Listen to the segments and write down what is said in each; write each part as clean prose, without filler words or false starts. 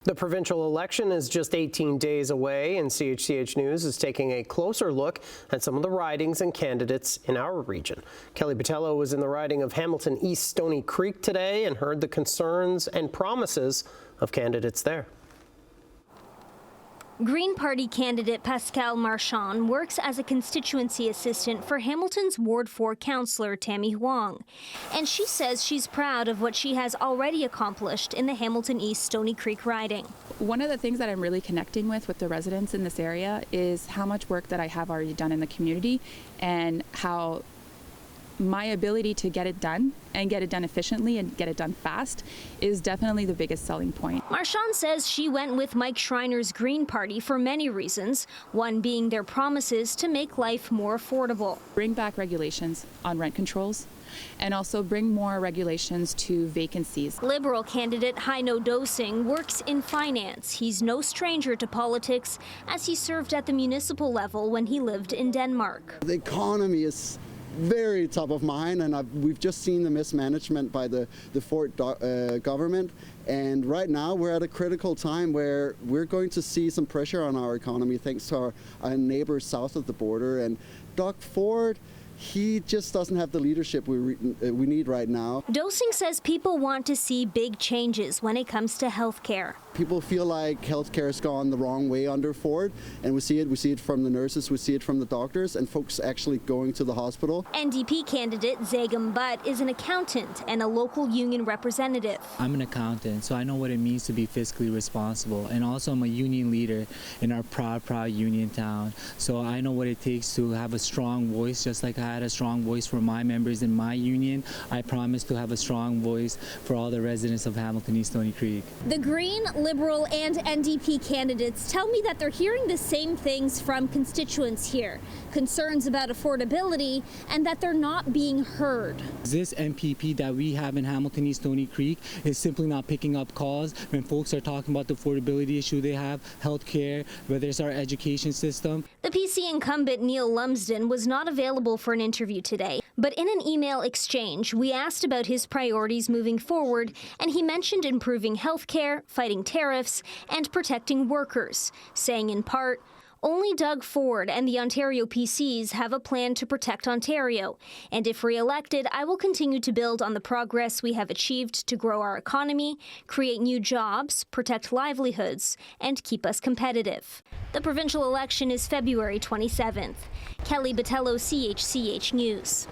The provincial election is just 18 days away, and CHCH News is taking a closer look at some of the ridings and candidates in our region. Kelly Botelho was in the riding of Hamilton East-Stoney Creek today and heard the concerns and promises of candidates there. Green Party candidate Pascal Marchand works as a constituency assistant for Hamilton's Ward 4 councillor Tammy Huang. And she says she's proud of what she has already accomplished in the Hamilton East-Stoney Creek riding. One of the things that I'm really connecting with the residents in this area is how much work that I have already done in the community and how my ability to get it done and get it done efficiently and get it done fast is definitely the biggest selling point. Marchand says she went with Mike Schreiner's Green Party for many reasons, one being their promises to make life more affordable. Bring back regulations on rent controls and also bring more regulations to vacancies. Liberal candidate Heino Dosing works in finance. He's no stranger to politics as he served at the municipal level when he lived in Denmark. The economy is very top of mind, and we've just seen the mismanagement by the Ford government, and right now we're at a critical time where we're going to see some pressure on our economy thanks to our neighbors south of the border. And Doug Ford, he just doesn't have the leadership we need right now. Dosing says people want to see big changes when it comes to health care. People feel like healthcare has gone the wrong way under Ford, and we see it from the nurses, we see it from the doctors, and folks actually going to the hospital. NDP candidate Zagam Butt is an accountant and a local union representative. I'm an accountant, so I know what it means to be fiscally responsible, and also I'm a union leader in our proud union town, so I know what it takes to have a strong voice. Just like I had a strong voice for my members in my union, I promise to have a strong voice for all the residents of Hamilton East-Stoney Creek. The Green, Liberal and NDP candidates tell me that they're hearing the same things from constituents here. Concerns about affordability and that they're not being heard. This MPP that we have in Hamilton East-Stoney Creek is simply not picking up calls when folks are talking about the affordability issue they have, health care, whether it's our education system. The PC incumbent Neil Lumsden was not available for an interview today, but in an email exchange, we asked about his priorities moving forward, and he mentioned improving health care, fighting tariffs, and protecting workers, saying in part, "Only Doug Ford and the Ontario PCs have a plan to protect Ontario, and if re-elected, I will continue to build on the progress we have achieved to grow our economy, create new jobs, protect livelihoods, and keep us competitive." The provincial election is February 27th. Kelly Botelho, CHCH News.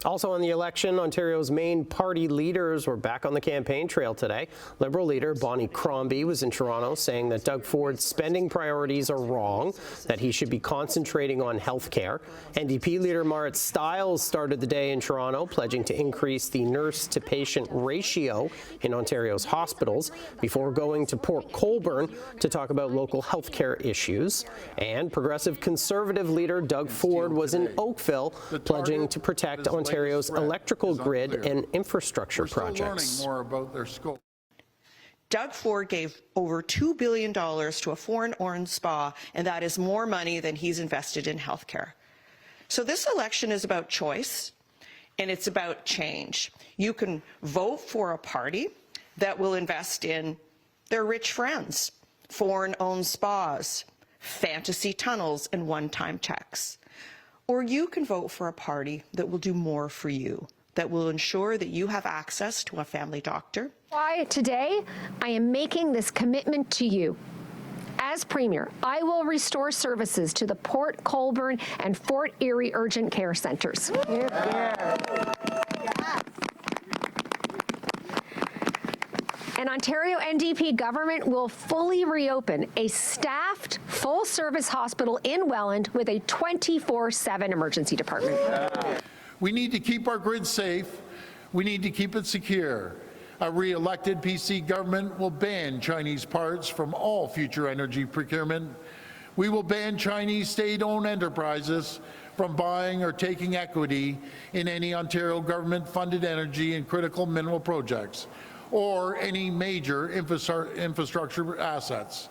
Also on the election, Ontario's main party leaders were back on the campaign trail today. Liberal leader Bonnie Crombie was in Toronto saying that Doug Ford's spending priorities are wrong, that he should be concentrating on health care. NDP leader Marit Stiles started the day in Toronto, pledging to increase the nurse-to-patient ratio in Ontario's hospitals before going to Port Colborne to talk about local health care issues. And Progressive Conservative leader Doug Ford was in Oakville, pledging to protect Ontario's electrical grid and infrastructure projects. Learning more about their scope. Doug Ford gave over $2 billion to a foreign orange spa, and that is more money than he's invested in healthcare. So this election is about choice, and it's about change. You can vote for a party that will invest in their rich friends, foreign-owned spas, fantasy tunnels, and one-time checks. Or you can vote for a party that will do more for you, that will ensure that you have access to a family doctor. Why today I am making this commitment to you. As Premier, I will restore services to the Port Colborne and Fort Erie Urgent Care Centres. An Ontario NDP government will fully reopen a staffed, full-service hospital in Welland with a 24/7 emergency department. We need to keep our grid safe. We need to keep it secure. A re-elected PC government will ban Chinese parts from all future energy procurement. We will ban Chinese state-owned enterprises from buying or taking equity in any Ontario government-funded energy and critical mineral projects, or any major infrastructure assets.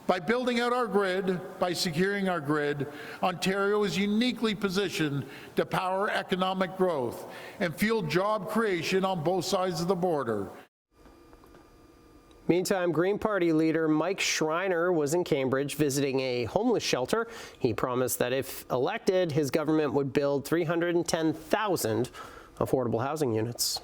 By building out our grid, by securing our grid, Ontario is uniquely positioned to power economic growth and fuel job creation on both sides of the border. Meantime, Green Party leader Mike Schreiner was in Cambridge visiting a homeless shelter. He promised that if elected, his government would build 310,000 affordable housing units.